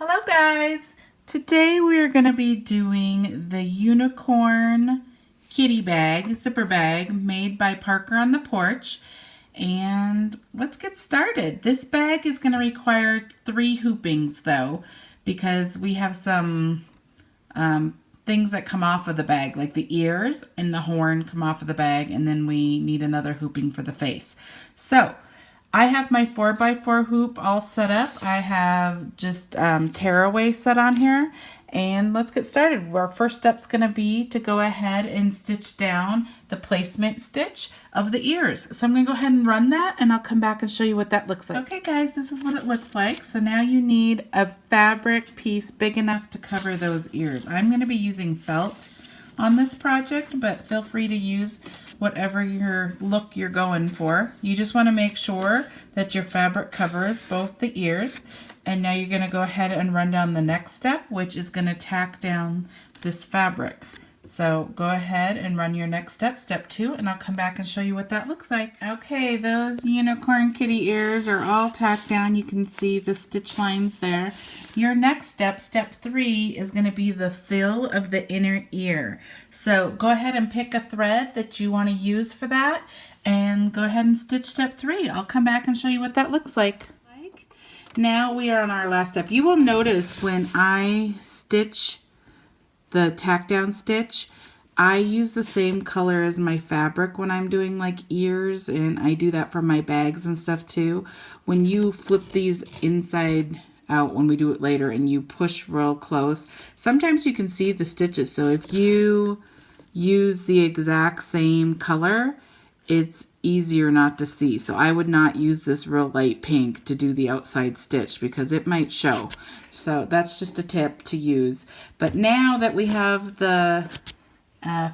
Hello guys! Today we are going to be doing the unicorn kitty bag, zipper bag, made by Parker on the Porch. And let's get started. This bag is going to require 3 hoopings though, because we have some things that come off of the bag, like the ears and the horn come off of the bag, and then we need another hooping for the face. So I have my 4x4 hoop all set up. I have just tearaway set on here. And let's get started. Our first step's going to be to go ahead and stitch down the placement stitch of the ears. So I'm going to go ahead and run that, and I'll come back and show you what that looks like. Okay guys, this is what it looks like. So now you need a fabric piece big enough to cover those ears. I'm going to be using felt on this project, but feel free to use whatever your look you're going for. You just want to make sure that your fabric covers both the ears. And now you're going to go ahead and run down the next step, which is going to tack down this fabric. So go ahead and run your next step, step 2, and I'll come back and show you what that looks like. Okay, those unicorn kitty ears are all tacked down. You can see the stitch lines there. Your next step, step 3, is going to be the fill of the inner ear. So go ahead and pick a thread that you want to use for that, and go ahead and stitch step 3. I'll come back and show you what that looks like. Now we are on our last step. You will notice when I stitch the tack down stitch, I use the same color as my fabric when I'm doing like ears, and I do that for my bags and stuff too. When you flip these inside out when we do it later and you push real close, sometimes you can see the stitches. So if you use the exact same color, it's easier not to see. So I would not use this real light pink to do the outside stitch because it might show. So that's just a tip to use. But now that we have the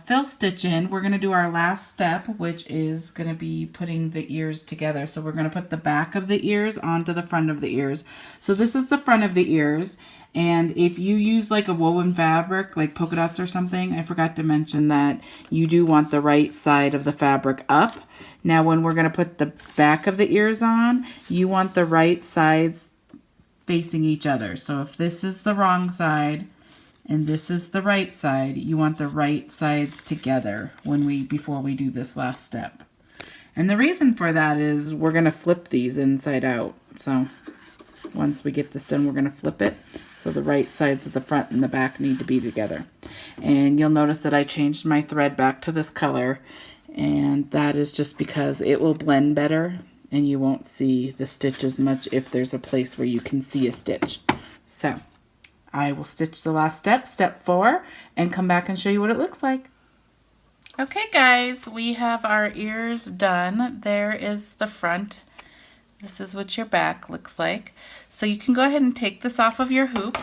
fill stitch in, we're going to do our last step, which is going to be putting the ears together. So we're going to put the back of the ears onto the front of the ears. So this is the front of the ears. And if you use like a woven fabric, like polka dots or something, I forgot to mention that you do want the right side of the fabric up. Now when we're going to put the back of the ears on, you want the right sides facing each other. So if this is the wrong side and this is the right side, you want the right sides together before we do this last step. And the reason for that is we're going to flip these inside out. So once we get this done, we're going to flip it. So the right sides of the front and the back need to be together. And you'll notice that I changed my thread back to this color. And that is just because it will blend better and you won't see the stitch as much if there's a place where you can see a stitch. So I will stitch the last step, step 4, and come back and show you what it looks like. Okay guys, we have our ears done. There is the front. This is what your back looks like. So you can go ahead and take this off of your hoop.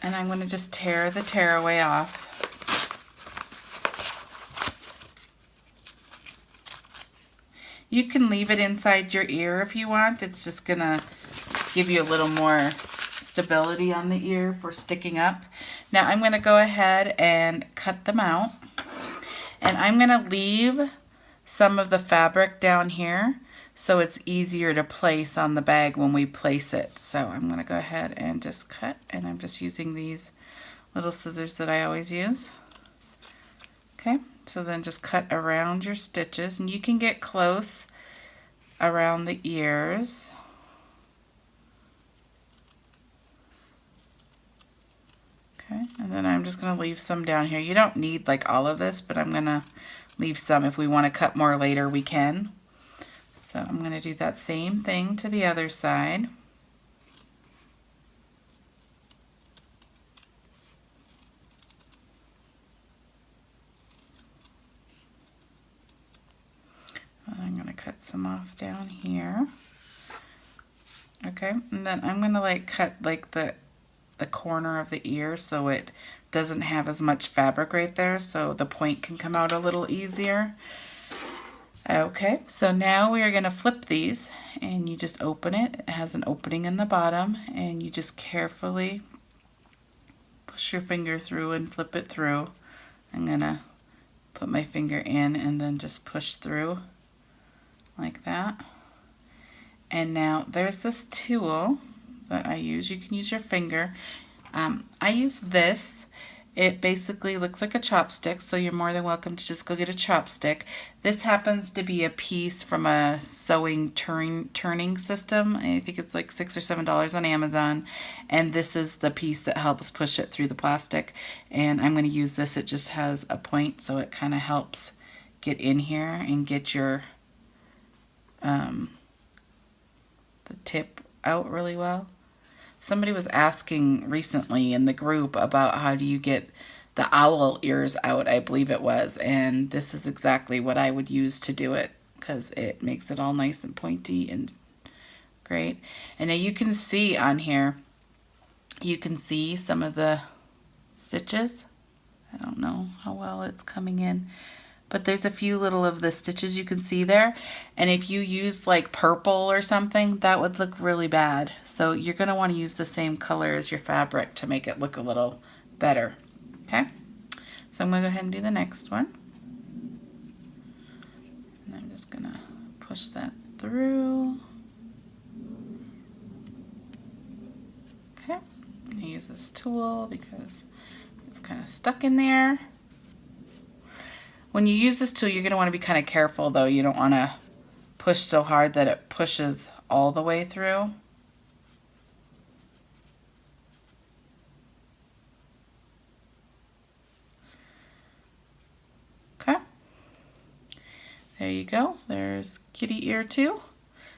And I'm going to just tear the tearaway off. You can leave it inside your ear if you want. It's just going to give you a little more stability on the ear for sticking up. Now I'm going to go ahead and cut them out. And I'm going to leave some of the fabric down here so it's easier to place on the bag when we place it. So I'm going to go ahead and just cut, and I'm just using these little scissors that I always use. Okay, so then just cut around your stitches, and you can get close around the ears. Okay, and then I'm just going to leave some down here. You don't need like all of this, but I'm going to leave some. If we want to cut more later, we can. So I'm going to do that same thing to the other side. I'm going to cut some off down here. Okay, and then I'm going to like cut like the corner of the ear so it doesn't have as much fabric right there, so the point can come out a little easier. Okay, so now we are going to flip these, and you just open it. It has an opening in the bottom, and you just carefully push your finger through and flip it through. I'm going to put my finger in and then just push through like that. And now there's this tool that I use. You can use your finger. I use this. It basically looks like a chopstick, so you're more than welcome to just go get a chopstick. This happens to be a piece from a sewing turning system. I think it's like $6 or $7 on Amazon. And this is the piece that helps push it through the plastic. And I'm going to use this. It just has a point, so it kind of helps get in here and get your the tip out really well. Somebody was asking recently in the group about how do you get the owl ears out, I believe it was, and this is exactly what I would use to do it because it makes it all nice and pointy and great. And now you can see on here, you can see some of the stitches. I don't know how well it's coming in, but there's a few little of the stitches you can see there. And if you use like purple or something, that would look really bad. So you're going to want to use the same color as your fabric to make it look a little better. Okay? So I'm going to go ahead and do the next one. And I'm just going to push that through. Okay. I'm going to use this tool because it's kind of stuck in there. When you use this tool, you're going to want to be kind of careful, though. You don't want to push so hard that it pushes all the way through. Okay. There you go. There's kitty ear 2.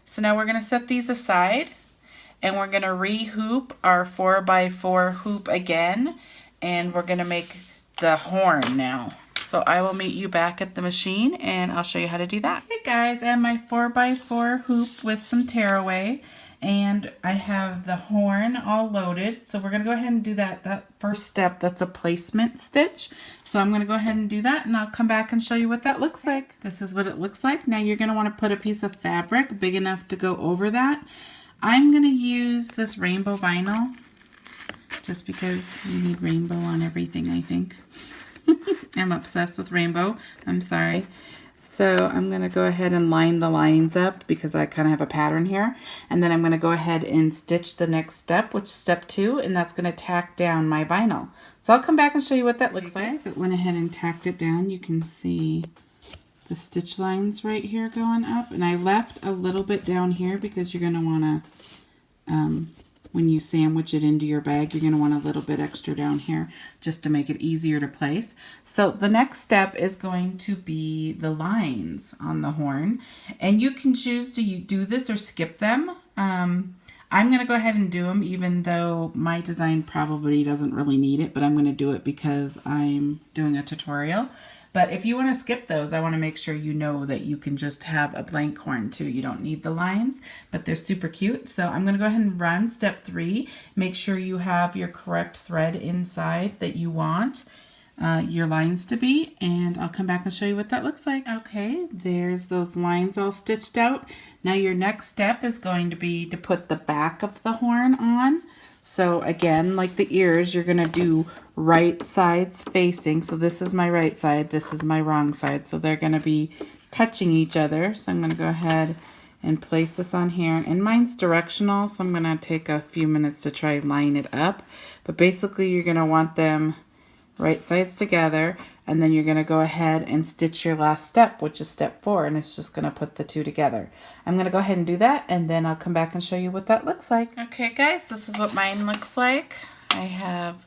So now we're going to set these aside, and we're going to re-hoop our 4x4 hoop again, and we're going to make the horn now. So I will meet you back at the machine and I'll show you how to do that. Hey guys, I have my 4x4 hoop with some tearaway and I have the horn all loaded. So we're going to go ahead and do that first step. That's a placement stitch. So I'm going to go ahead and do that and I'll come back and show you what that looks like. This is what it looks like. Now you're going to want to put a piece of fabric big enough to go over that. I'm going to use this rainbow vinyl just because you need rainbow on everything, I think. I'm obsessed with rainbow. I'm sorry. So I'm going to go ahead and line the lines up because I kind of have a pattern here. And then I'm going to go ahead and stitch the next step, which is step 2, and that's going to tack down my vinyl. So I'll come back and show you what that looks like. Guys, it went ahead and tacked it down. You can see the stitch lines right here going up. And I left a little bit down here because you're going to want to, when you sandwich it into your bag, you're going to want a little bit extra down here just to make it easier to place. So the next step is going to be the lines on the horn. And you can choose to do this or skip them. I'm going to go ahead and do them even though my design probably doesn't really need it, but I'm going to do it because I'm doing a tutorial. But if you want to skip those, I want to make sure you know that you can just have a blank horn too. You don't need the lines, but they're super cute. So I'm going to go ahead and run step 3. Make sure you have your correct thread inside that you want your lines to be, and I'll come back and show you what that looks like. Okay, there's those lines all stitched out. Now your next step is going to be to put the back of the horn on. So again, like the ears, you're going to do right sides facing. So this is my right side, this is my wrong side. So they're going to be touching each other. So I'm going to go ahead and place this on here. And mine's directional, so I'm going to take a few minutes to try and line it up. But basically you're going to want them right sides together. And then you're going to go ahead and stitch your last step, which is step 4, and it's just going to put the 2 together. I'm going to go ahead and do that, and then I'll come back and show you what that looks like. Okay guys, this is what mine looks like. I have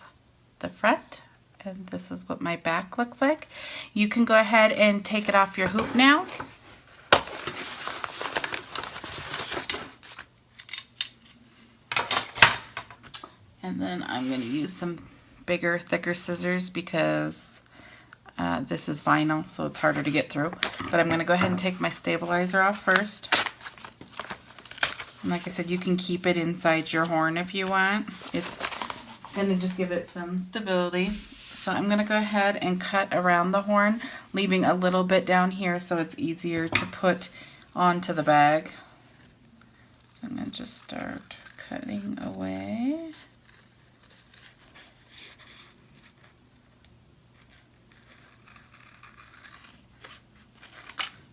the front, and this is what my back looks like. You can go ahead and take it off your hoop now. And then I'm going to use some bigger, thicker scissors because this is vinyl, so it's harder to get through. But I'm going to go ahead and take my stabilizer off first. And like I said, you can keep it inside your horn if you want. It's going to just give it some stability. So I'm going to go ahead and cut around the horn, leaving a little bit down here so it's easier to put onto the bag. So I'm going to just start cutting away.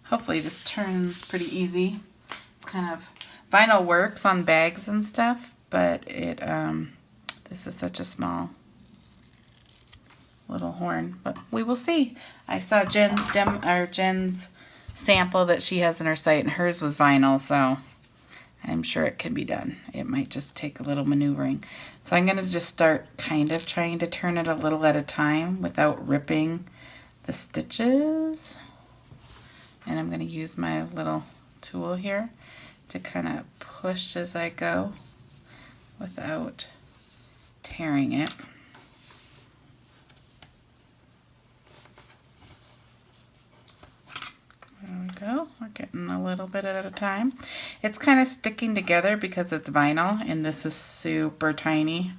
Hopefully this turns pretty easy. It's kind of Vinyl works on bags and stuff, but this is such a small little horn, but we will see. I saw Jen's sample that she has in her site, and hers was vinyl, so I'm sure it can be done. It might just take a little maneuvering. So I'm going to just start kind of trying to turn it a little at a time without ripping the stitches. And I'm going to use my little tool here to kind of push as I go without tearing it. There we go. We're getting a little bit at a time. It's kind of sticking together because it's vinyl and this is super tiny.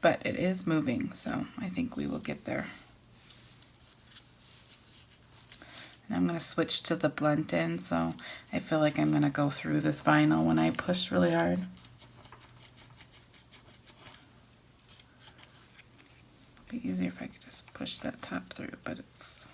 But it is moving, so I think we will get there. And I'm going to switch to the blunt end, so I feel like I'm going to go through this vinyl when I push really hard. It'd be easier if I could just push that top through, but it's...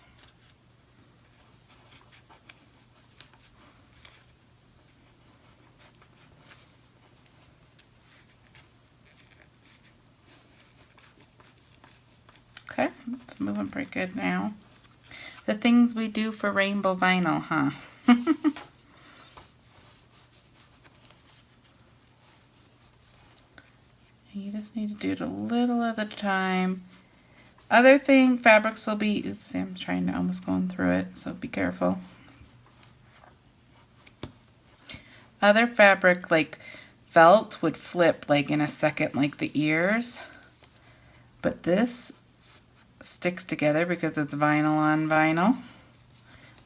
Okay, it's moving pretty good now. The things we do for rainbow vinyl, huh? You just need to do it a little at a time. Other thing, fabrics will be, oops, I'm trying to almost going through it, so be careful. Other fabric like felt would flip like in a second, like the ears. But this sticks together because it's vinyl on vinyl.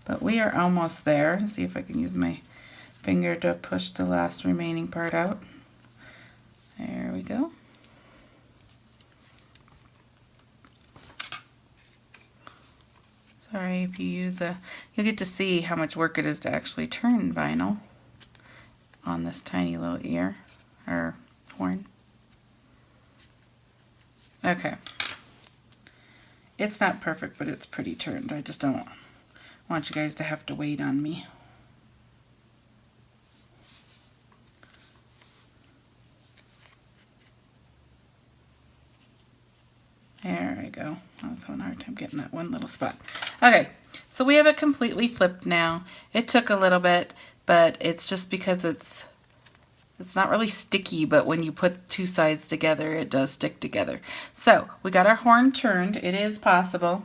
But we are almost there. Let's see if I can use my finger to push the last remaining part out. There we go. Sorry if you use you'll get to see how much work it is to actually turn vinyl on this tiny little ear or horn. Okay. It's not perfect, but it's pretty turned. I just don't want you guys to have to wait on me. There we go. I was having a hard time getting that one little spot. Okay, so we have it completely flipped now. It took a little bit, but it's just because it's not really sticky, but when you put two sides together, it does stick together. So we got our horn turned. It is possible.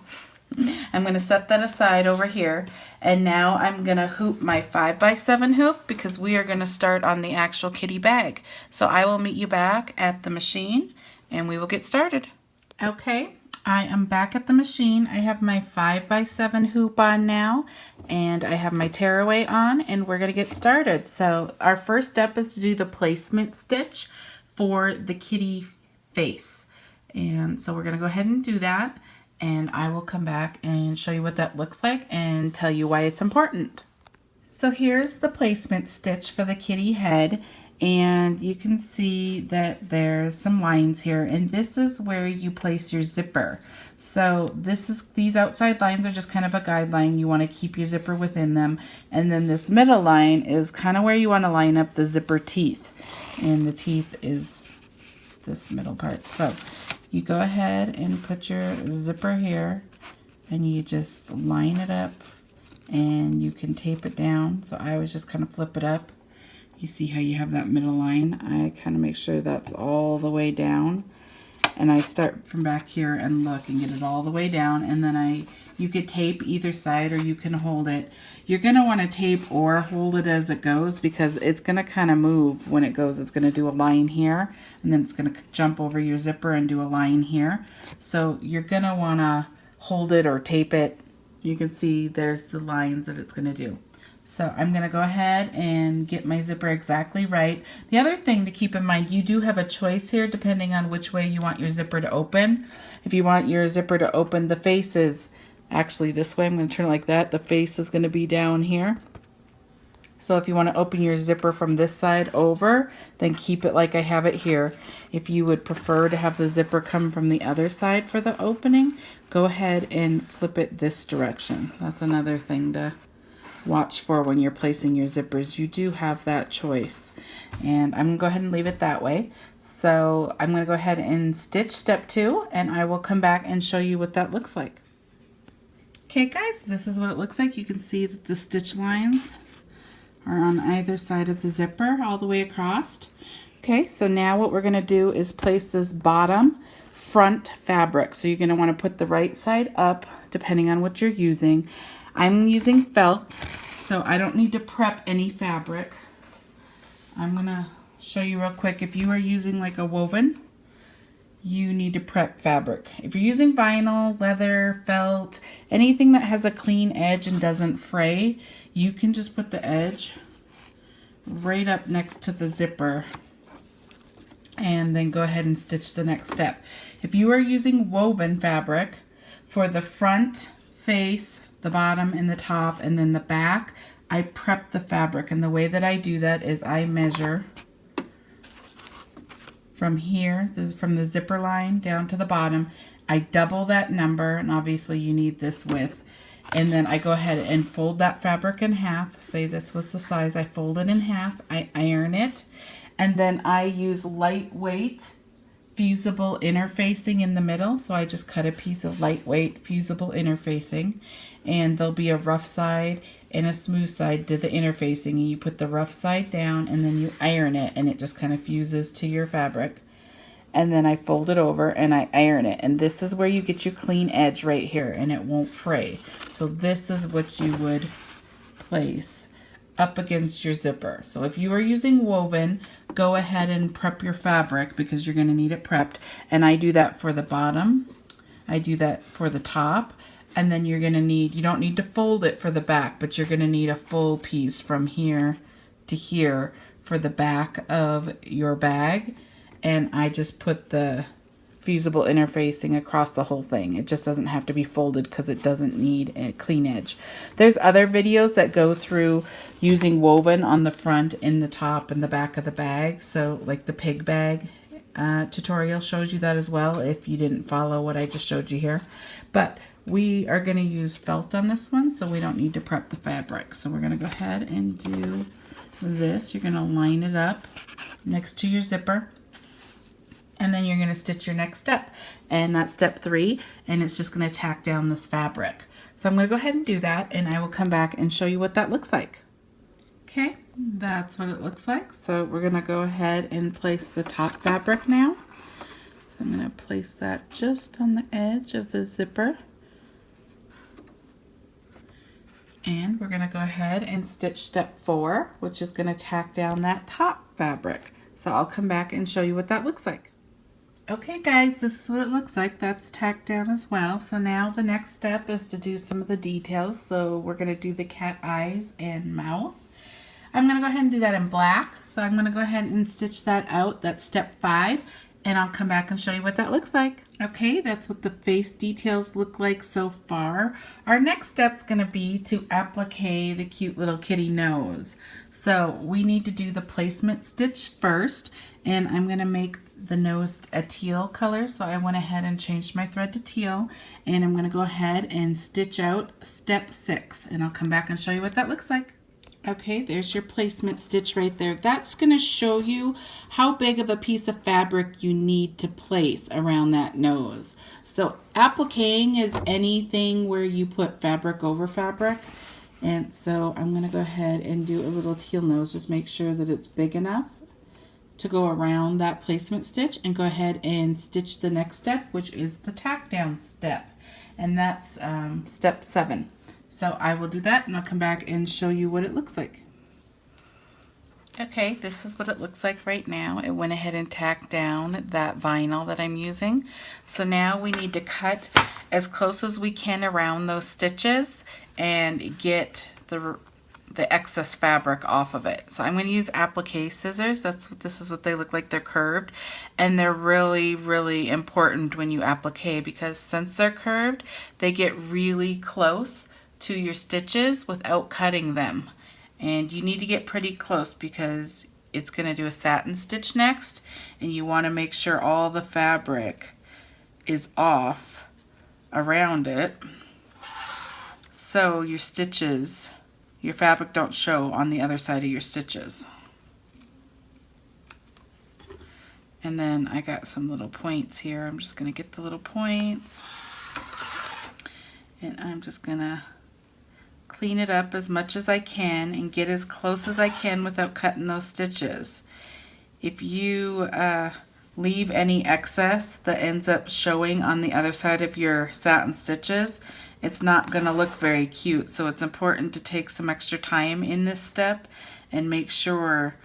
I'm going to set that aside over here. And now I'm going to hoop my 5x7 hoop because we are going to start on the actual kitty bag. So I will meet you back at the machine and we will get started. Okay, I am back at the machine. I have my 5x7 hoop on now, and I have my tearaway on, and we're going to get started. So our first step is to do the placement stitch for the kitty face. And so we're going to go ahead and do that, and I will come back and show you what that looks like and tell you why it's important. So here's the placement stitch for the kitty head. And you can see that there's some lines here, and this is where you place your zipper. So these outside lines are just kind of a guideline. You want to keep your zipper within them. And then this middle line is kind of where you want to line up the zipper teeth. And the teeth is this middle part. So you go ahead and put your zipper here, and you just line it up, and you can tape it down. So I always just kind of flip it up. You see how you have that middle line? I kind of make sure that's all the way down. And I start from back here and look and get it all the way down. And then you could tape either side or you can hold it. You're going to want to tape or hold it as it goes because it's going to kind of move when it goes. It's going to do a line here and then it's going to jump over your zipper and do a line here. So you're going to want to hold it or tape it. You can see there's the lines that it's going to do. So I'm going to go ahead and get my zipper exactly right. The other thing to keep in mind, you do have a choice here depending on which way you want your zipper to open. If you want your zipper to open, the face is actually this way. I'm going to turn it like that. The face is going to be down here. So if you want to open your zipper from this side over, then keep it like I have it here. If you would prefer to have the zipper come from the other side for the opening, go ahead and flip it this direction. That's another thing to watch for when you're placing your zippers. You do have that choice. And I'm going to go ahead and leave it that way. So I'm going to go ahead and stitch step 2, and I will come back and show you what that looks like. Okay guys, this is what it looks like. You can see that the stitch lines are on either side of the zipper all the way across. Okay, so now what we're going to do is place this bottom front fabric. So you're going to want to put the right side up depending on what you're using. I'm using felt, so I don't need to prep any fabric. I'm going to show you real quick. If you are using like a woven, you need to prep fabric. If you're using vinyl, leather, felt, anything that has a clean edge and doesn't fray, you can just put the edge right up next to the zipper and then go ahead and stitch the next step. If you are using woven fabric for the front face, the bottom and the top, and then the back, I prep the fabric, and the way that I do that is I measure from here, from the zipper line down to the bottom. I double that number, and obviously you need this width, and then I go ahead and fold that fabric in half. Say this was the size, I fold it in half, I iron it, and then I use lightweight fusible interfacing in the middle. So I just cut a piece of lightweight fusible interfacing, and there'll be a rough side and a smooth side to the interfacing, and you put the rough side down and then you iron it, and it just kind of fuses to your fabric. And then I fold it over and I iron it, and this is where you get your clean edge right here, and it won't fray. So this is what you would place up against your zipper. So if you are using woven, go ahead and prep your fabric because you're going to need it prepped. And I do that for the bottom, I do that for the top, and then you're going to need, you don't need to fold it for the back, but you're going to need a full piece from here to here for the back of your bag. And I just put the fusible interfacing across the whole thing. It just doesn't have to be folded because it doesn't need a clean edge. There's other videos that go through using woven on the front, in the top, and the back of the bag. So like the pig bag tutorial shows you that as well, if you didn't follow what I just showed you here. But we are going to use felt on this one, so we don't need to prep the fabric. So we're going to go ahead and do this. You're going to line it up next to your zipper, and then you're going to stitch your next step, and that's step 3, and it's just going to tack down this fabric. So I'm going to go ahead and do that, and I will come back and show you what that looks like. Okay, that's what it looks like. So we're going to go ahead and place the top fabric now. So I'm going to place that just on the edge of the zipper. And we're going to go ahead and stitch step 4, which is going to tack down that top fabric. So I'll come back and show you what that looks like. Okay guys, this is what it looks like. That's tacked down as well. So now the next step is to do some of the details. So we're going to do the cat eyes and mouth. I'm going to go ahead and do that in black. So I'm going to go ahead and stitch that out. That's step 5. And I'll come back and show you what that looks like. Okay, that's what the face details look like so far. Our next step's going to be to applique the cute little kitty nose. So we need to do the placement stitch first, and I'm going to make the nose a teal color. So I went ahead and changed my thread to teal, and I'm going to go ahead and stitch out step 6, and I'll come back and show you what that looks like. Okay, there's your placement stitch right there. That's going to show you how big of a piece of fabric you need to place around that nose. So appliquing is anything where you put fabric over fabric. And so I'm going to go ahead and do a little teal nose. Just make sure that it's big enough to go around that placement stitch, and go ahead and stitch the next step, which is the tack down step. And that's step 7. So I will do that, and I'll come back and show you what it looks like. Okay, this is what it looks like right now. It went ahead and tacked down that vinyl that I'm using. So now we need to cut as close as we can around those stitches and get the excess fabric off of it. So I'm going to use applique scissors. This is what they look like. They're curved, and they're really, really important when you applique, because since they're curved, they get really close to your stitches without cutting them. And you need to get pretty close because it's going to do a satin stitch next, and you want to make sure all the fabric is off around it so your stitches your fabric don't show on the other side of your stitches. And then I got some little points here. I'm just going to get the little points. And I'm just going to clean it up as much as I can and get as close as I can without cutting those stitches. If you leave any excess that ends up showing on the other side of your satin stitches, it's not going to look very cute. So it's important to take some extra time in this step and make sure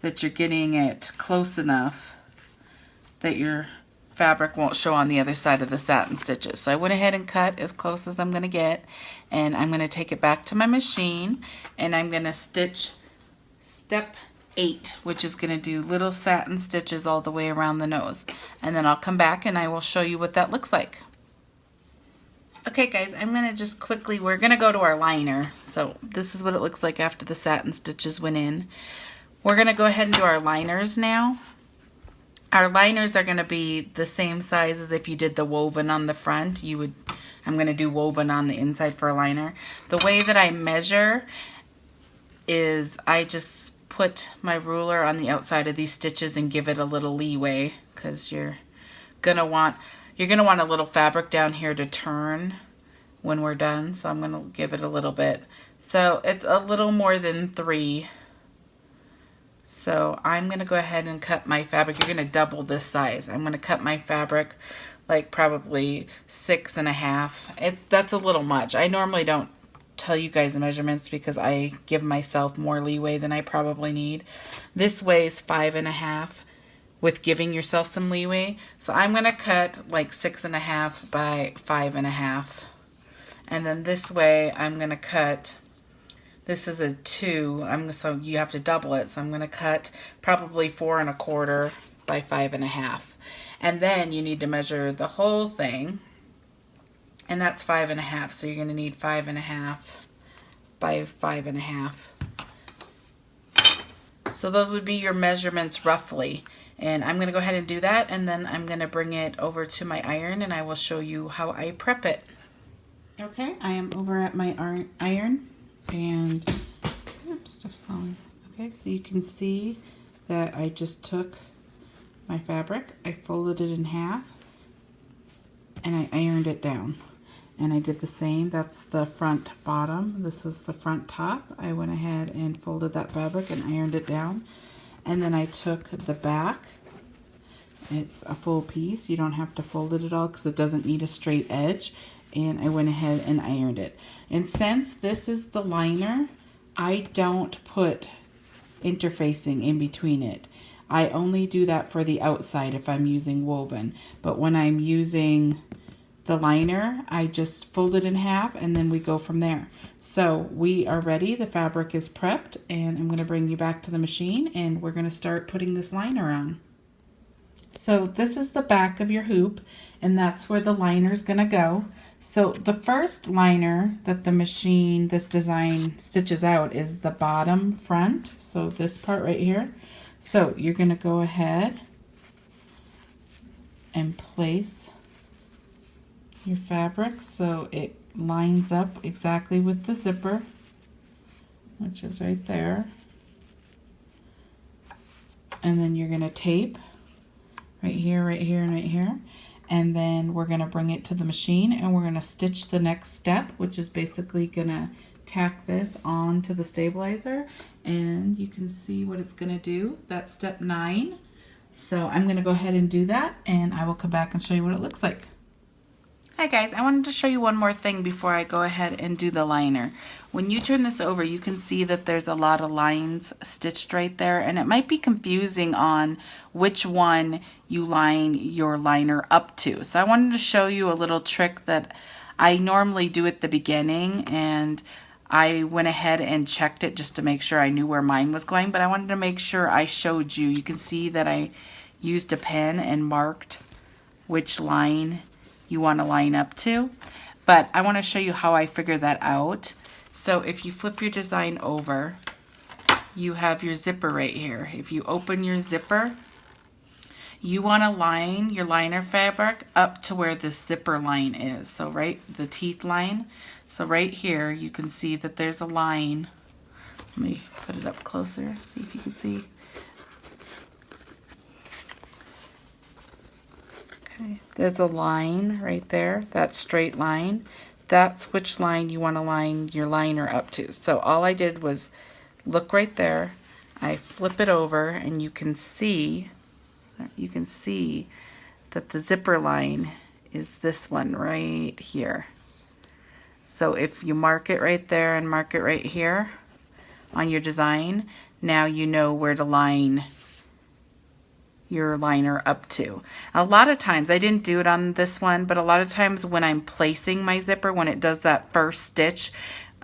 that you're getting it close enough that your fabric won't show on the other side of the satin stitches. So I went ahead and cut as close as I'm going to get, and I'm going to take it back to my machine, and I'm going to stitch step 8, which is going to do little satin stitches all the way around the nose. And then I'll come back and I will show you what that looks like. Okay guys, I'm going to just quickly, we're going to go to our liner. So this is what it looks like after the satin stitches went in. We're going to go ahead and do our liners now. Our liners are going to be the same size as if you did the woven on the front. I'm going to do woven on the inside for a liner. The way that I measure is I just put my ruler on the outside of these stitches and give it a little leeway, because you're going to want a little fabric down here to turn when we're done. So I'm going to give it a little bit. So it's a little more than 3. So I'm going to go ahead and cut my fabric. You're going to double this size. I'm going to cut my fabric like probably 6.5. That's a little much. I normally don't tell you guys the measurements because I give myself more leeway than I probably need. This way is 5.5 with giving yourself some leeway. So I'm going to cut like 6.5 by 5.5. And then this way I'm going to cut, this is a 2, so you have to double it. So I'm going to cut probably 4.25 by 5.5. And then you need to measure the whole thing, and that's 5.5. So you're going to need 5.5 by 5.5. So those would be your measurements roughly. And I'm going to go ahead and do that, and then I'm going to bring it over to my iron and I will show you how I prep it. Okay, I am over at my iron, and oops, stuff's falling. Okay, so you can see that I just took my fabric, I folded it in half, and I ironed it down. And I did the same. That's the front bottom. This is the front top. I went ahead and folded that fabric and ironed it down. And then I took the back. It's a full piece. You don't have to fold it at all because it doesn't need a straight edge. And I went ahead and ironed it. And since this is the liner, I don't put interfacing in between it. I only do that for the outside if I'm using woven. But when I'm using the liner, I just fold it in half and then we go from there. So we are ready. The fabric is prepped, and I'm going to bring you back to the machine and we're going to start putting this liner on. So this is the back of your hoop, and that's where the liner is going to go. So the first liner that the machine, this design, stitches out is the bottom front. So this part right here. So you're going to go ahead and place your fabric so it lines up exactly with the zipper, which is right there. And then you're going to tape right here, right here, and right here. And then we're going to bring it to the machine and we're going to stitch the next step, which is basically going to tack this onto the stabilizer. And you can see what it's going to do. That's step 9. So I'm going to go ahead and do that, and I will come back and show you what it looks like. Hi guys, I wanted to show you one more thing before I go ahead and do the liner. When you turn this over, you can see that there's a lot of lines stitched right there, and it might be confusing on which one you line your liner up to. So I wanted to show you a little trick that I normally do at the beginning, and I went ahead and checked it just to make sure I knew where mine was going, but I wanted to make sure I showed you. You can see that I used a pen and marked which line you want to line up to, but I want to show you how I figure that out. So if you flip your design over, you have your zipper right here. If you open your zipper, you want to line your liner fabric up to where the zipper line is. So right, the teeth line. So right here, you can see that there's a line. Let me put it up closer, see if you can see. Okay, there's a line right there, that straight line. That's which line you want to line your liner up to. So all I did was look right there. I flip it over and you can see that the zipper line is this one right here. So if you mark it right there and mark it right here on your design, now you know where to line your liner up to. A lot of times, I didn't do it on this one, but a lot of times when I'm placing my zipper, when it does that first stitch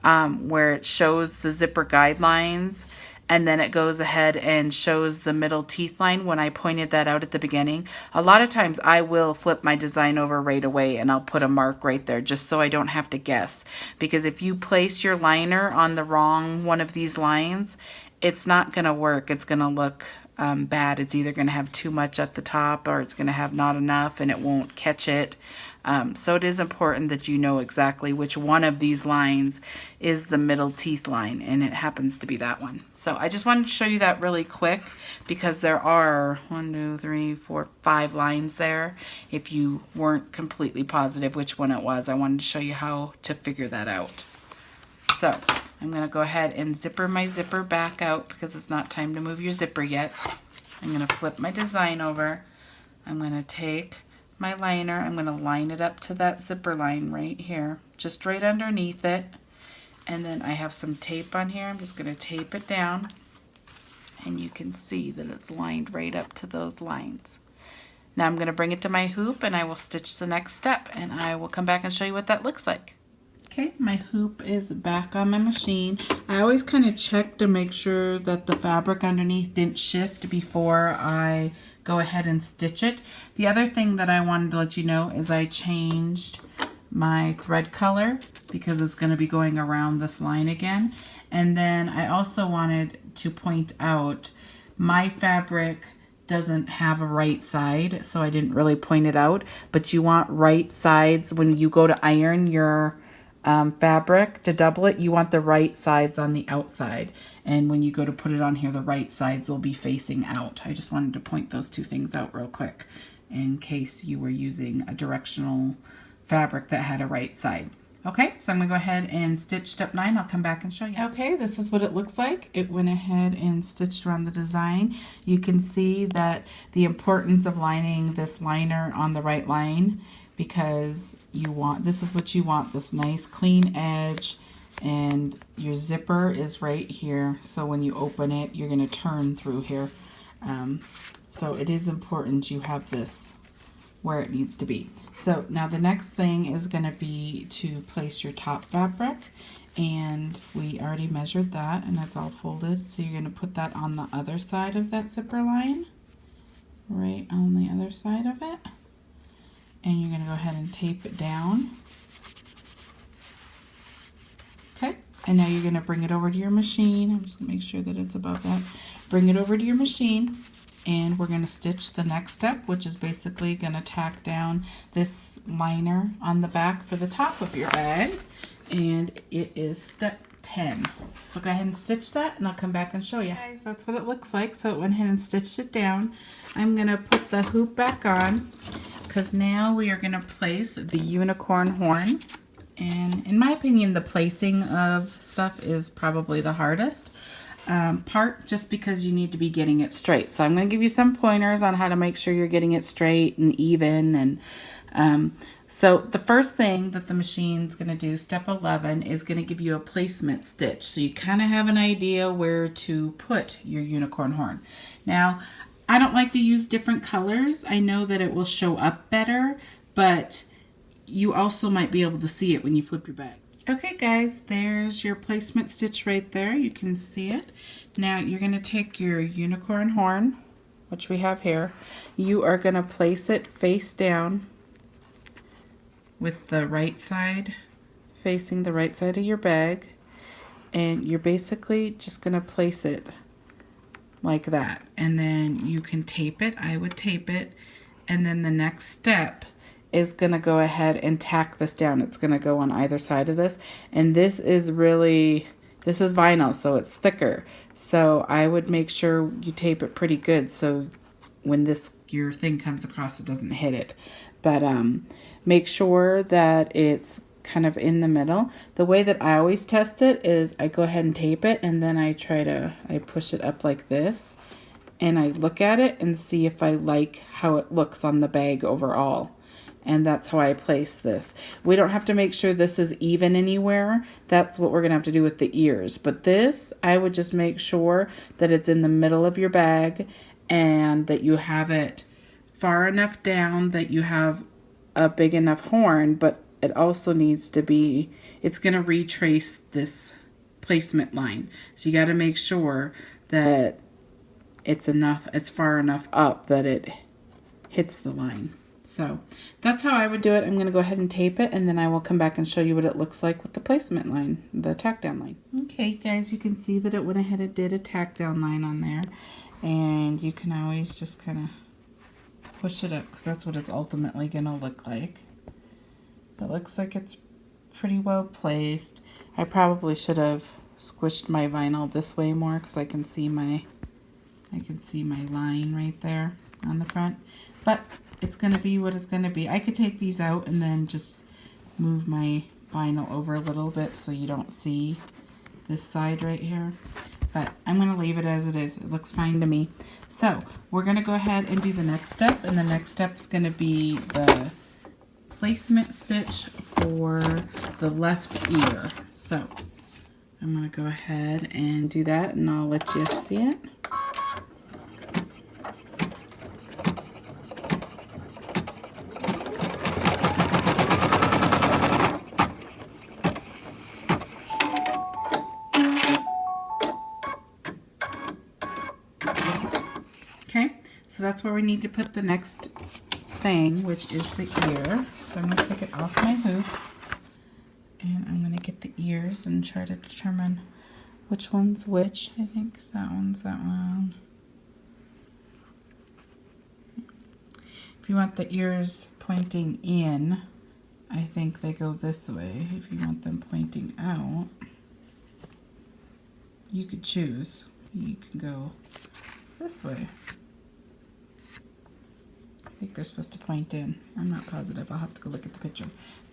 where it shows the zipper guidelines, and then it goes ahead and shows the middle teeth line, when I pointed that out at the beginning, a lot of times I will flip my design over right away and I'll put a mark right there just so I don't have to guess. Because if you place your liner on the wrong one of these lines, it's not going to work. It's going to look bad. It's either going to have too much at the top or it's going to have not enough and it won't catch it. So it is important that you know exactly which one of these lines is the middle teeth line, and it happens to be that one. So I just wanted to show you that really quick because there are 1, 2, 3, 4, 5 lines there. If you weren't completely positive which one it was, I wanted to show you how to figure that out. So I'm going to go ahead and zipper my zipper back out because it's not time to move your zipper yet. I'm going to flip my design over. I'm going to take my liner, I'm going to line it up to that zipper line right here, just right underneath it. And then I have some tape on here. I'm just going to tape it down. And you can see that it's lined right up to those lines. Now I'm going to bring it to my hoop and I will stitch the next step. And I will come back and show you what that looks like. Okay, my hoop is back on my machine. I always kind of check to make sure that the fabric underneath didn't shift before I go ahead and stitch it. The other thing that I wanted to let you know is I changed my thread color because it's going to be going around this line again. And then I also wanted to point out my fabric doesn't have a right side, so I didn't really point it out, but you want right sides when you go to iron your fabric to double it. You want the right sides on the outside, and when you go to put it on here, the right sides will be facing out. I just wanted to point those two things out real quick in case you were using a directional fabric that had a right side. Okay, so I'm gonna go ahead and stitch step 9. I'll come back and show you. Okay, this is what it looks like. It went ahead and stitched around the design. You can see that the importance of lining this liner on the right line, because you want, this is what you want, this nice clean edge, and your zipper is right here, so when you open it you're going to turn through here. So it is important you have this where it needs to be. So now the next thing is going to be to place your top fabric, and we already measured that and that's all folded, so you're going to put that on the other side of that zipper line, right on the other side of it. And you're going to go ahead and tape it down. Okay, and now you're going to bring it over to your machine. I'm just going to make sure that it's above that. Bring it over to your machine, and we're going to stitch the next step, which is basically going to tack down this liner on the back for the top of your bag. And it is step 10. So go ahead and stitch that, and I'll come back and show you. Guys, that's what it looks like. So it went ahead and stitched it down. I'm going to put the hoop back on, because now we are going to place the unicorn horn. And in my opinion, the placing of stuff is probably the hardest part, just because you need to be getting it straight. So I'm going to give you some pointers on how to make sure you're getting it straight and even. And so the first thing that the machine's going to do, step 11, is going to give you a placement stitch. So you kind of have an idea where to put your unicorn horn. Now, I don't like to use different colors. I know that it will show up better, but you also might be able to see it when you flip your bag. Okay guys, there's your placement stitch right there. You can see it. Now you're going to take your unicorn horn, which we have here. You are going to place it face down with the right side facing the right side of your bag, and you're basically just going to place it like that. And then you can tape it. I would tape it. And then the next step is going to go ahead and tack this down. It's going to go on either side of this. And this is vinyl, so it's thicker. So I would make sure you tape it pretty good so when your thing comes across, it doesn't hit it. But make sure that it's kind of in the middle. The way that I always test it is I go ahead and tape it, and then I push it up like this, and I look at it and see if I like how it looks on the bag overall. And that's how I place this. We don't have to make sure this is even anywhere. That's what we're gonna have to do with the ears. But this, I would just make sure that it's in the middle of your bag and that you have it far enough down that you have a big enough horn, but it also needs to be, it's gonna retrace this placement line. So you gotta make sure that it's far enough up that it hits the line. So that's how I would do it. I'm going to go ahead and tape it, and then I will come back and show you what it looks like with the placement line, the tack down line. Okay, guys, you can see that it went ahead and did a tack down line on there. And you can always just kind of push it up because that's what it's ultimately going to look like. It looks like it's pretty well placed. I probably should have squished my vinyl this way more because I can see my line right there on the front. But it's going to be what it's going to be. I could take these out and then just move my vinyl over a little bit so you don't see this side right here. But I'm going to leave it as it is. It looks fine to me. So we're going to go ahead and do the next step. And the next step is going to be the placement stitch for the left ear. So I'm going to go ahead and do that, and I'll let you see it. So that's where we need to put the next thing, which is the ear. So I'm going to take it off my hoop, and I'm going to get the ears and try to determine which one's which. I think that one's that one. If you want the ears pointing in, I think they go this way. If you want them pointing out, you could choose. You can go this way. I think they're supposed to point in. I'm not positive. I'll have to go look at the picture.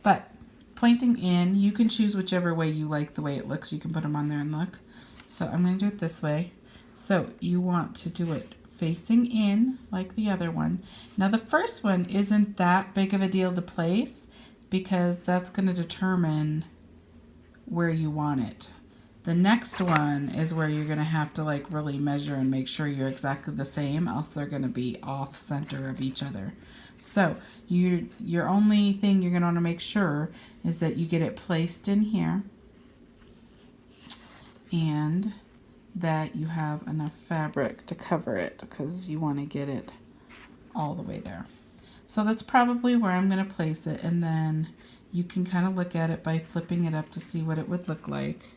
But pointing in, you can choose whichever way you like the way it looks. You can put them on there and look. So I'm going to do it this way. So you want to do it facing in like the other one. Now the first one isn't that big of a deal to place because that's going to determine where you want it. The next one is where you're going to have to like really measure and make sure you're exactly the same, else they're going to be off center of each other. So your only thing you're going to want to make sure is that you get it placed in here and that you have enough fabric to cover it because you want to get it all the way there. So that's probably where I'm going to place it, and then you can kind of look at it by flipping it up to see what it would look like.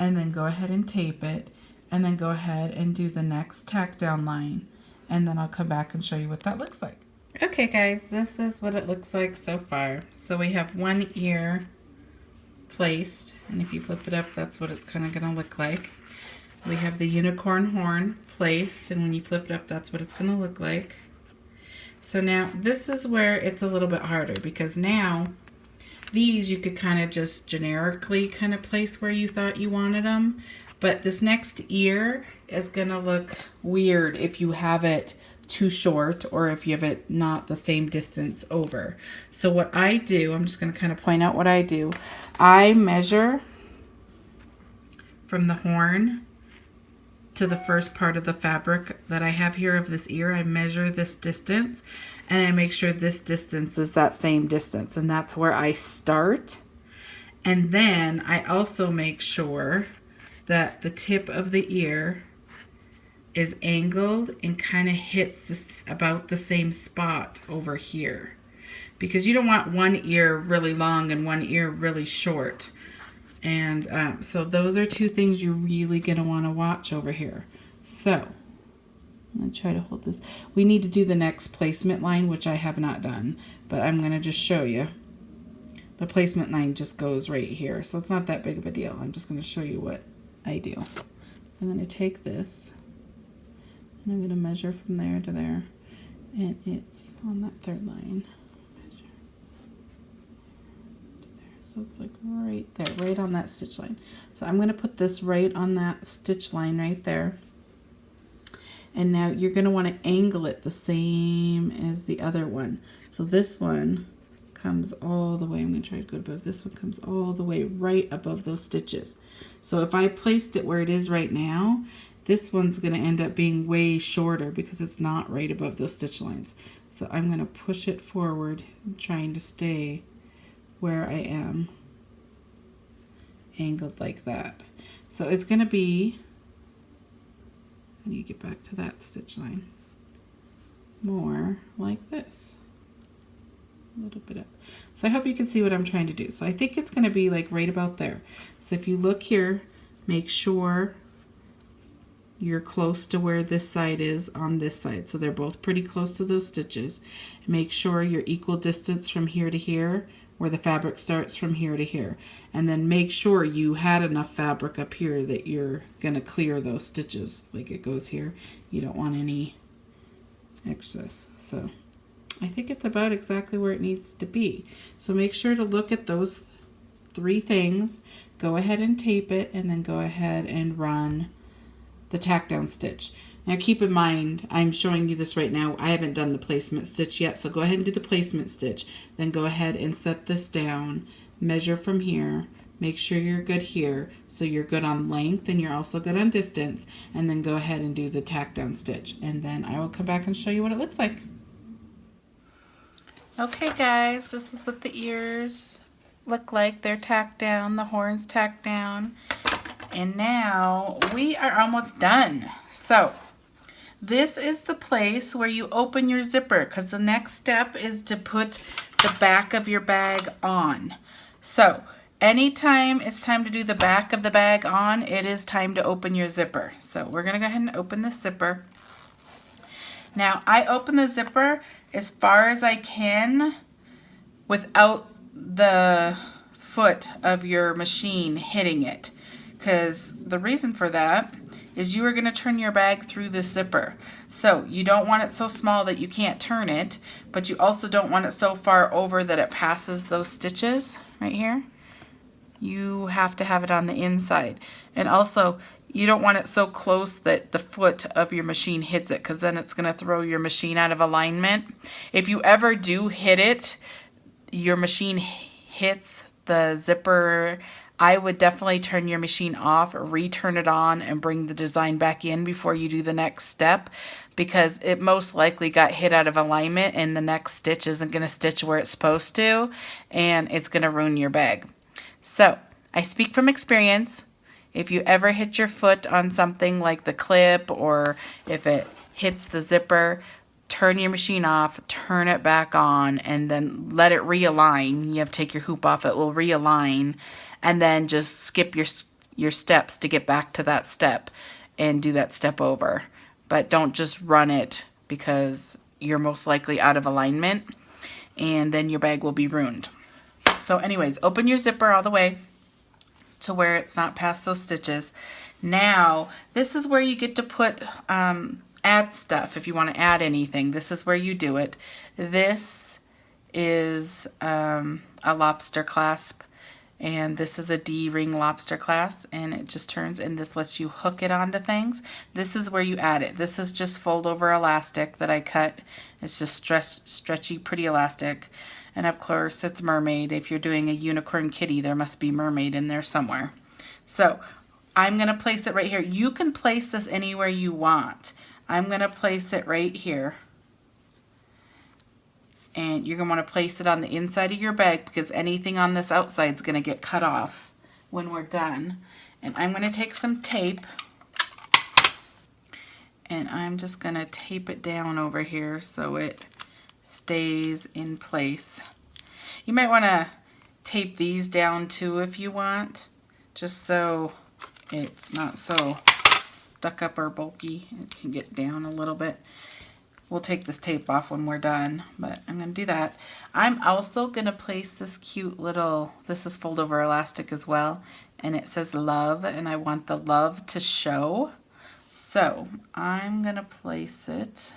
And then go ahead and tape it, and then go ahead and do the next tack down line, and then I'll come back and show you what that looks like. Okay guys, this is what it looks like so far. So we have one ear placed, and if you flip it up, that's what it's kind of going to look like. We have the unicorn horn placed, and when you flip it up, that's what it's going to look like. So now this is where it's a little bit harder, because now these you could kind of just generically kind of place where you thought you wanted them. But this next ear is going to look weird if you have it too short or if you have it not the same distance over. So what I do, I'm just going to kind of point out what I do. I measure from the horn to the first part of the fabric that I have here of this ear. I measure this distance, and I make sure this distance is that same distance, and that's where I start. And then I also make sure that the tip of the ear is angled and kind of hits this, about the same spot over here, because you don't want one ear really long and one ear really short. And so those are two things you're really going to want to watch over here. So I'm going to try to hold this. We need to do the next placement line, which I have not done, but I'm going to just show you. The placement line just goes right here, so it's not that big of a deal. I'm just going to show you what I do. I'm going to take this, and I'm going to measure from there to there, and it's on that third line. So it's like right there, right on that stitch line. So I'm going to put this right on that stitch line right there. And now you're going to want to angle it the same as the other one. So this one comes all the way, I'm going to try to go above, this one comes all the way right above those stitches. So if I placed it where it is right now, this one's going to end up being way shorter because it's not right above those stitch lines. So I'm going to push it forward, trying to stay where I am angled like that. So it's going to be, I need to get back to that stitch line, more like this, a little bit up. So I hope you can see what I'm trying to do. So I think it's going to be like right about there. So if you look here, make sure you're close to where this side is on this side. So they're both pretty close to those stitches. Make sure you're equal distance from here to here, where the fabric starts from here to here. And then make sure you had enough fabric up here that you're gonna clear those stitches. Like it goes here. You don't want any excess. So I think it's about exactly where it needs to be. So make sure to look at those three things. Go ahead and tape it, and then go ahead and run the tack down stitch. Now keep in mind, I'm showing you this right now. I haven't done the placement stitch yet, so go ahead and do the placement stitch. Then go ahead and set this down, measure from here, make sure you're good here, so you're good on length and you're also good on distance, and then go ahead and do the tack down stitch. And then I will come back and show you what it looks like. Okay guys, this is what the ears look like. They're tacked down, the horns tacked down. And now we are almost done. So this is the place where you open your zipper, because the next step is to put the back of your bag on. So anytime it's time to do the back of the bag on, it is time to open your zipper. So we're going to go ahead and open the zipper. Now I open the zipper as far as I can without the foot of your machine hitting it. Because the reason for that is you are going to turn your bag through the zipper. So you don't want it so small that you can't turn it, but you also don't want it so far over that it passes those stitches right here. You have to have it on the inside. And also, you don't want it so close that the foot of your machine hits it, because then it's going to throw your machine out of alignment. If you ever do hit it, your machine hits the zipper, I would definitely turn your machine off, return it on, and bring the design back in before you do the next step, because it most likely got hit out of alignment and the next stitch isn't going to stitch where it's supposed to, and it's going to ruin your bag. So I speak from experience. If you ever hit your foot on something like the clip, or if it hits the zipper, turn your machine off, turn it back on, and then let it realign. You have to take your hoop off, it will realign, and then just skip your steps to get back to that step and do that step over. But don't just run it, because you're most likely out of alignment, and then your bag will be ruined. So anyways, open your zipper all the way to where it's not past those stitches. Now, this is where you get to put add stuff. If you want to add anything, this is where you do it. This is a lobster clasp, and this is a D-ring lobster clasp, and it just turns, and this lets you hook it onto things. This is where you add it. This is just fold over elastic that I cut. It's just stretchy, pretty elastic. And of course, it's mermaid. If you're doing a unicorn kitty, there must be mermaid in there somewhere. So I'm going to place it right here. You can place this anywhere you want. I'm going to place it right here. And you're going to want to place it on the inside of your bag, because anything on this outside is going to get cut off when we're done. And I'm going to take some tape, and I'm just going to tape it down over here so it stays in place. You might want to tape these down too if you want, just so it's not so stuck up or bulky. It can get down a little bit. We'll take this tape off when we're done, but I'm going to do that. I'm also going to place this cute little, this is fold over elastic as well, and it says love, and I want the love to show. So I'm going to place it,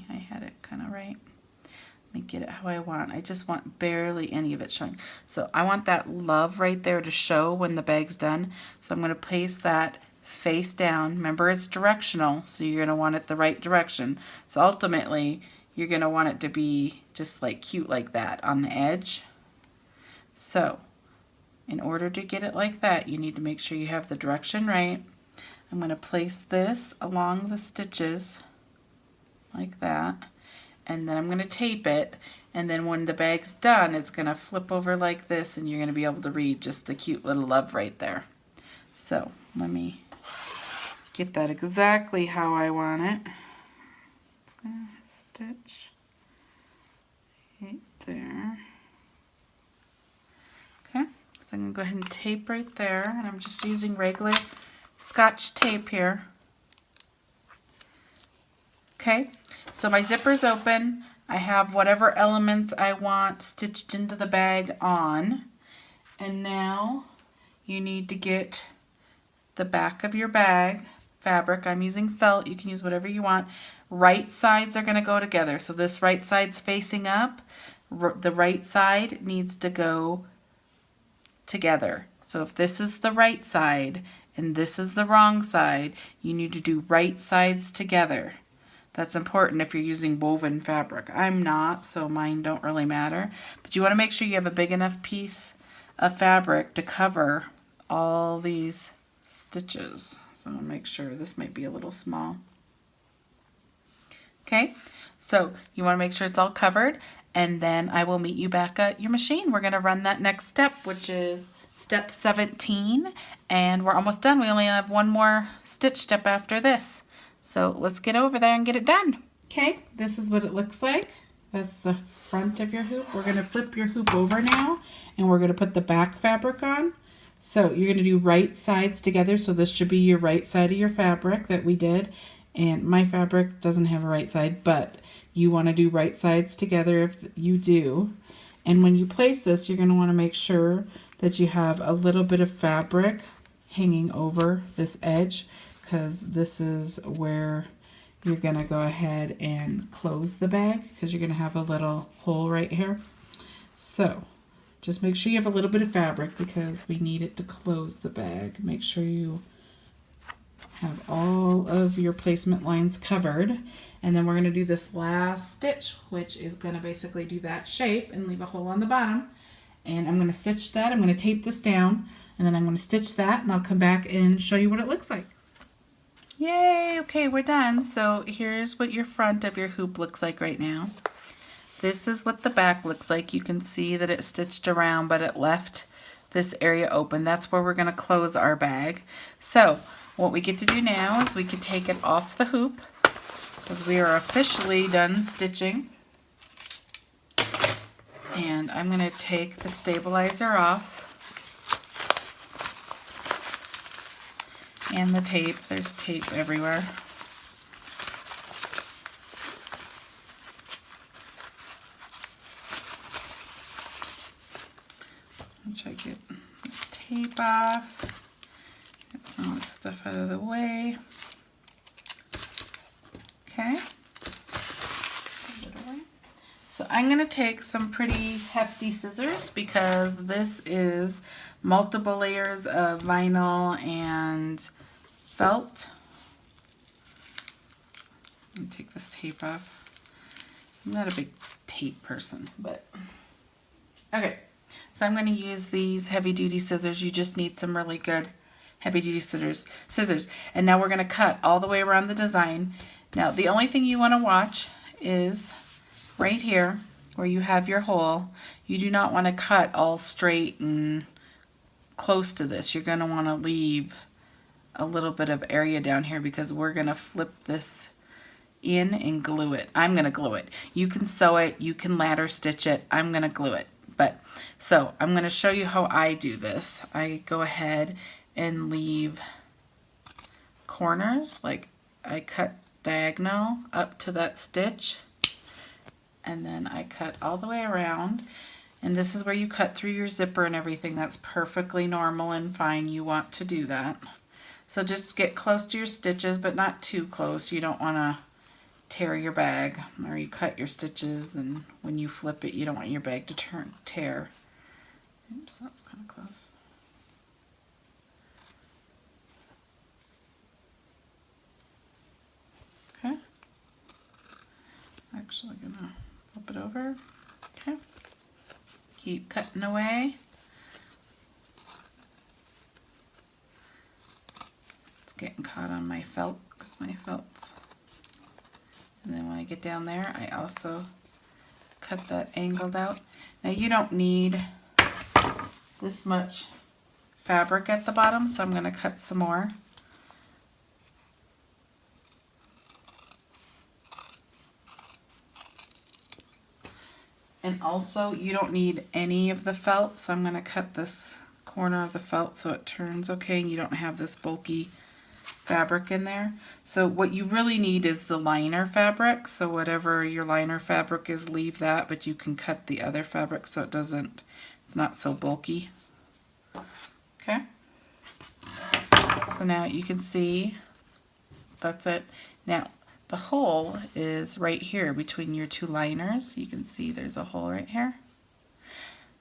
I had it kind of right. Let me get it how I want. I just want barely any of it showing. So I want that love right there to show when the bag's done. So I'm going to place that face down. Remember, it's directional, so you're going to want it the right direction. So ultimately, you're going to want it to be just like cute like that on the edge. So in order to get it like that, you need to make sure you have the direction right. I'm going to place this along the stitches like that, and then I'm going to tape it, and then when the bag's done, it's going to flip over like this, and you're going to be able to read just the cute little love right there. So let me get that exactly how I want it. It's going to stitch right there. Okay, so I'm going to go ahead and tape right there, and I'm just using regular Scotch tape here. Okay, so my zipper's open. I have whatever elements I want stitched into the bag on. And now you need to get the back of your bag fabric. I'm using felt. You can use whatever you want. Right sides are going to go together. So this right side's facing up. The right side needs to go together. So if this is the right side and this is the wrong side, you need to do right sides together. That's important if you're using woven fabric. I'm not, so mine don't really matter. But you want to make sure you have a big enough piece of fabric to cover all these stitches. So I'm going to make sure this might be a little small. Okay, so you want to make sure it's all covered, and then I will meet you back at your machine. We're going to run that next step, which is step 17, and we're almost done. We only have one more stitch step after this. So let's get over there and get it done. Okay, this is what it looks like. That's the front of your hoop. We're going to flip your hoop over now, and we're going to put the back fabric on. So you're going to do right sides together. So this should be your right side of your fabric that we did. And my fabric doesn't have a right side, but you want to do right sides together if you do. And when you place this, you're going to want to make sure that you have a little bit of fabric hanging over this edge, because this is where you're going to go ahead and close the bag, because you're going to have a little hole right here. So just make sure you have a little bit of fabric because we need it to close the bag. Make sure you have all of your placement lines covered, and then we're going to do this last stitch, which is going to basically do that shape and leave a hole on the bottom. And I'm going to stitch that. I'm going to tape this down, and then I'm going to stitch that, and I'll come back and show you what it looks like. Yay! Okay, we're done. So here's what your front of your hoop looks like right now. This is what the back looks like. You can see that it stitched around, but it left this area open. That's where we're going to close our bag. So what we get to do now is we can take it off the hoop, because we are officially done stitching. And I'm going to take the stabilizer off and the tape. There's tape everywhere. Try to get this tape off. Get some of this stuff out of the way. Okay. So I'm going to take some pretty hefty scissors because this is multiple layers of vinyl and felt. Let me take this tape off. I'm not a big tape person, but okay. So I'm going to use these heavy-duty scissors. You just need some really good heavy-duty scissors. And now we're going to cut all the way around the design. Now the only thing you want to watch is right here where you have your hole. You do not want to cut all straight and close to this. You're going to want to leave a little bit of area down here because we're going to flip this in and glue it. I'm going to glue it. You can sew it, you can ladder stitch it. I'm going to glue it. So I'm going to show you how I do this. I go ahead and leave corners, like I cut diagonal up to that stitch, and then I cut all the way around. And this is where you cut through your zipper and everything. That's perfectly normal and fine. You want to do that. So just get close to your stitches, but not too close. You don't want to tear your bag, or you cut your stitches, and when you flip it, you don't want your bag to tear. Oops, that's kind of close. Okay. Actually gonna flip it over. Okay. Keep cutting away. It's getting caught on my felt because my felt's. And then when I get down there, I also cut that angled out. Now you don't need this much fabric at the bottom, so I'm going to cut some more. And also, you don't need any of the felt, so I'm going to cut this corner of the felt so it turns okay and you don't have this bulky fabric in there. So what you really need is the liner fabric. So whatever your liner fabric is, leave that, but you can cut the other fabric so it's not so bulky. Okay. So now you can see that's it. Now the hole is right here between your two liners. You can see there's a hole right here.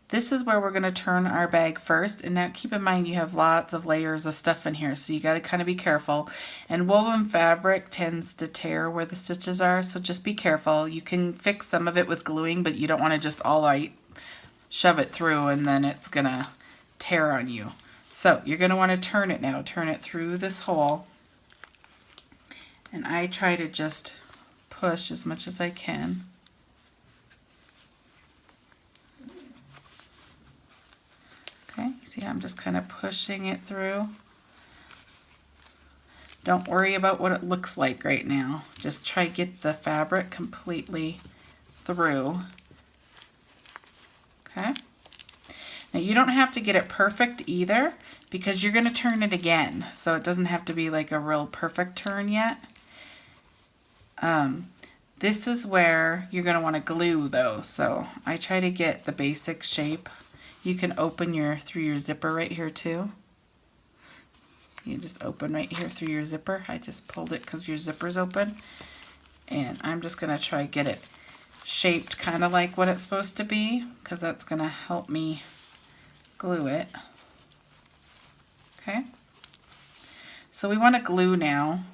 This is where we're going to turn our bag first, and now keep in mind you have lots of layers of stuff in here, so you got to kind of be careful. And woven fabric tends to tear where the stitches are, so just be careful. You can fix some of it with gluing, but you don't want to just shove it through and then it's going to tear on you. So you're going to want to turn it now. Turn it through this hole. And I try to just push as much as I can. Okay, you see I'm just kind of pushing it through. Don't worry about what it looks like right now. Just try to get the fabric completely through. Okay. Now you don't have to get it perfect either because you're going to turn it again. So it doesn't have to be like a real perfect turn yet. This is where you're going to want to glue though. So I try to get the basic shape. You can open through your zipper right here too. You just open right here through your zipper. I just pulled it because your zipper's open. And I'm just going to try to get it shaped kind of like what it's supposed to be because that's going to help me glue it. Okay. So we want to glue now.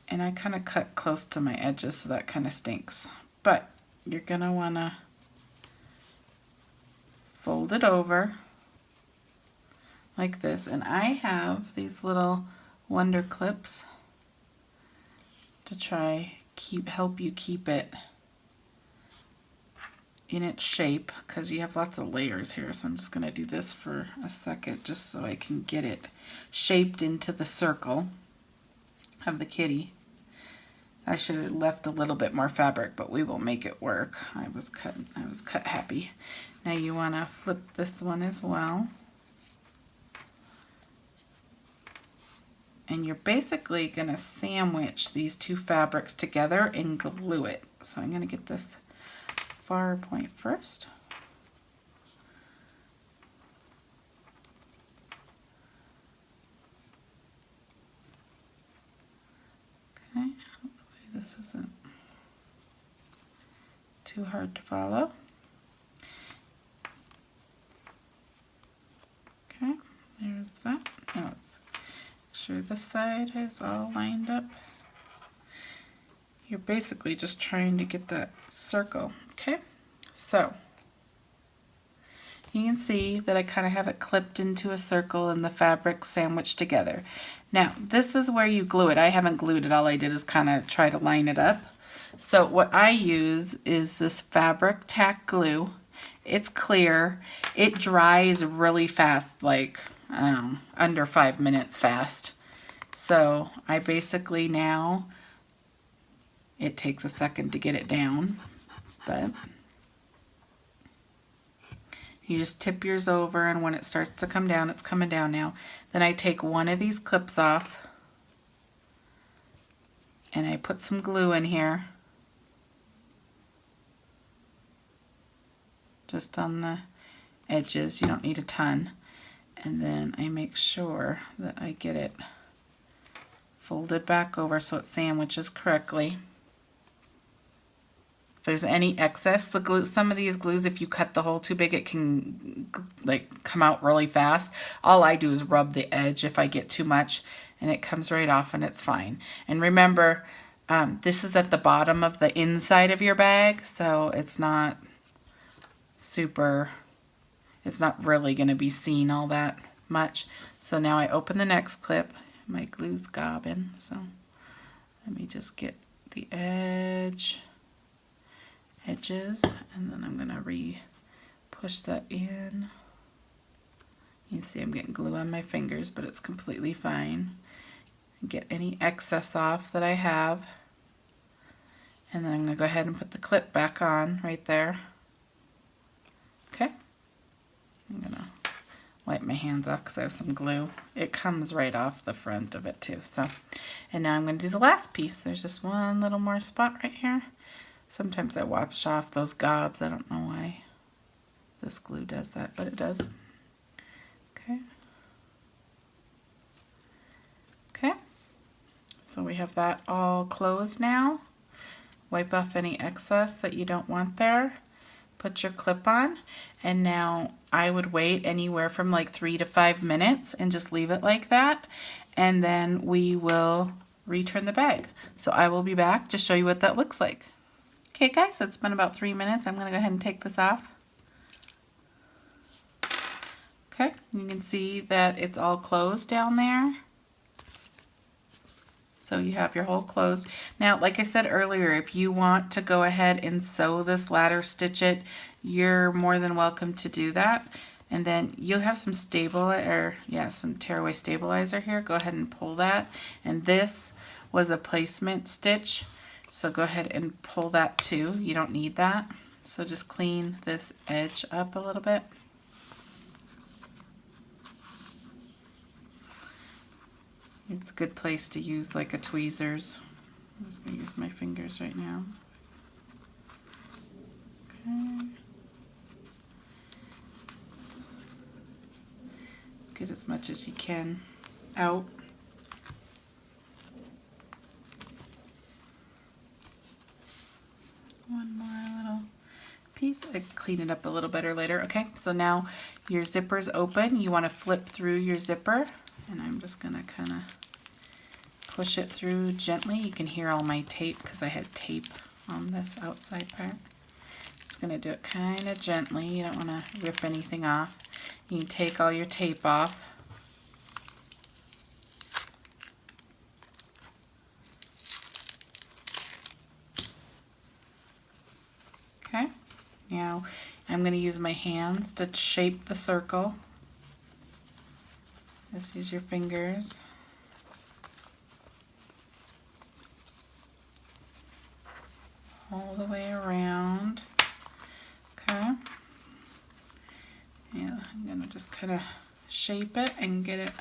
And I kind of cut close to my edges, so that kind of stinks. But you're going to want to fold it over like this. And I have these little wonder clips to try help you keep it in its shape because you have lots of layers here. So I'm just going to do this for a second just so I can get it shaped into the circle of the kitty. I should have left a little bit more fabric, but we will make it work. I was cut happy. Now you want to flip this one as well. And you're basically going to sandwich these two fabrics together and glue it. So I'm going to get this far point first. Okay, hopefully this isn't too hard to follow. Okay, there's that. Now let's make sure this side is all lined up. You're basically just trying to get that circle. Okay, so you can see that I kind of have it clipped into a circle and the fabric sandwiched together. Now, this is where you glue it. I haven't glued it. All I did is kind of try to line it up. So what I use is this fabric tack glue. It's clear. It dries really fast, like under 5 minutes fast. So I basically now, it takes a second to get it down, but you just tip yours over, and when it starts to come down, it's coming down now. Then I take one of these clips off, and I put some glue in here. Just on the edges, you don't need a ton. And then I make sure that I get it folded back over so it sandwiches correctly. If there's any excess, the glue, some of these glues, if you cut the hole too big, it can like come out really fast. All I do is rub the edge if I get too much, and it comes right off and it's fine. And remember, this is at the bottom of the inside of your bag, so it's not super, it's not really going to be seen all that much. So now I open the next clip. My glue's gobbing, so let me just get the edges, and then I'm going to push that in. You see I'm getting glue on my fingers, but it's completely fine. Get any excess off that I have, and then I'm going to go ahead and put the clip back on right there. Okay, I'm going to wipe my hands off because I have some glue. It comes right off the front of it too. So, and now I'm going to do the last piece. There's just one little more spot right here. Sometimes I wash off those gobs. I don't know why this glue does that, but it does. Okay. Okay. So we have that all closed now. Wipe off any excess that you don't want there. Put your clip on, and now I would wait anywhere from like 3 to 5 minutes and just leave it like that, and then we will return the bag. So I will be back to show you what that looks like. Okay guys, it's been about 3 minutes. I'm going to go ahead and take this off. Okay, you can see that it's all closed down there. So you have your hole closed. Now, like I said earlier, if you want to go ahead and sew this ladder, stitch it, you're more than welcome to do that. And then you'll have some some tearaway stabilizer here. Go ahead and pull that. And this was a placement stitch, so go ahead and pull that too. You don't need that. So just clean this edge up a little bit. It's a good place to use like a tweezers. I'm just going to use my fingers right now. Okay. Get as much as you can out. One more little piece. I clean it up a little better later. Okay, so now your zipper's open. You want to flip through your zipper, and I'm just going to kind of push it through gently. You can hear all my tape because I had tape on this outside part. I'm just going to do it kind of gently. You don't want to rip anything off. You can take all your tape off. Okay, now I'm going to use my hands to shape the circle. Just use your fingers. All the way around. Okay. Yeah, I'm going to just kind of shape it and get it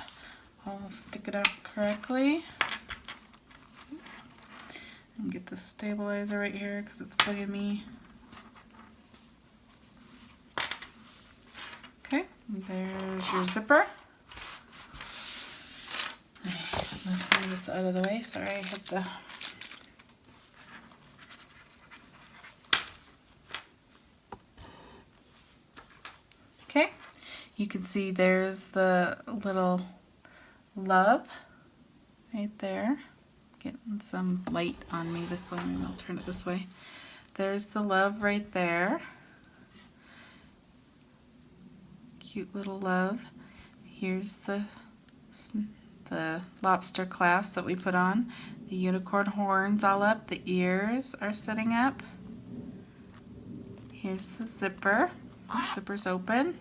all, stick it up correctly. Oops. And get the stabilizer right here because it's bugging me. Okay, there's your zipper. Move some of this out of the way. Sorry, I hit the... Okay, you can see there's the little love right there. Getting some light on me this way. Maybe I'll turn it this way. There's the love right there. Cute little love. Here's the lobster clasp that we put on. The unicorn horns all up. The ears are sitting up. Here's the zipper. The zipper's open.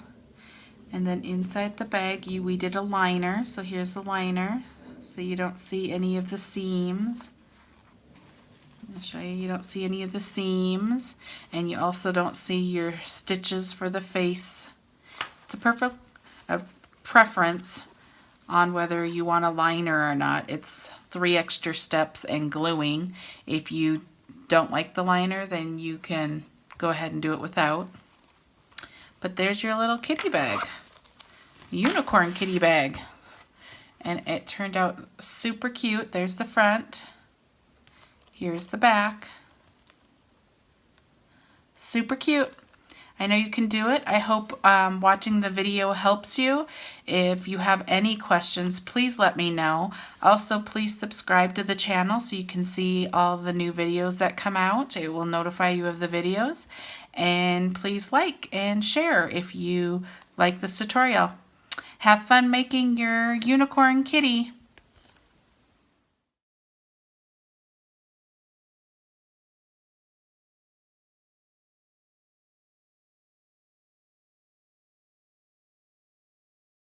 And then inside the bag we did a liner. So here's the liner. So you don't see any of the seams. I'm going to show you, you don't see any of the seams. And you also don't see your stitches for the face. It's a perfect preference on whether you want a liner or not. It's 3 extra steps and gluing. If you don't like the liner, then you can go ahead and do it without. But there's your little kitty bag, unicorn kitty bag. And it turned out super cute. There's the front. Here's the back. Super cute. I know you can do it. I hope watching the video helps you. If you have any questions, please let me know. Also, please subscribe to the channel so you can see all the new videos that come out. It will notify you of the videos. And please like and share if you like this tutorial. Have fun making your unicorn kitty.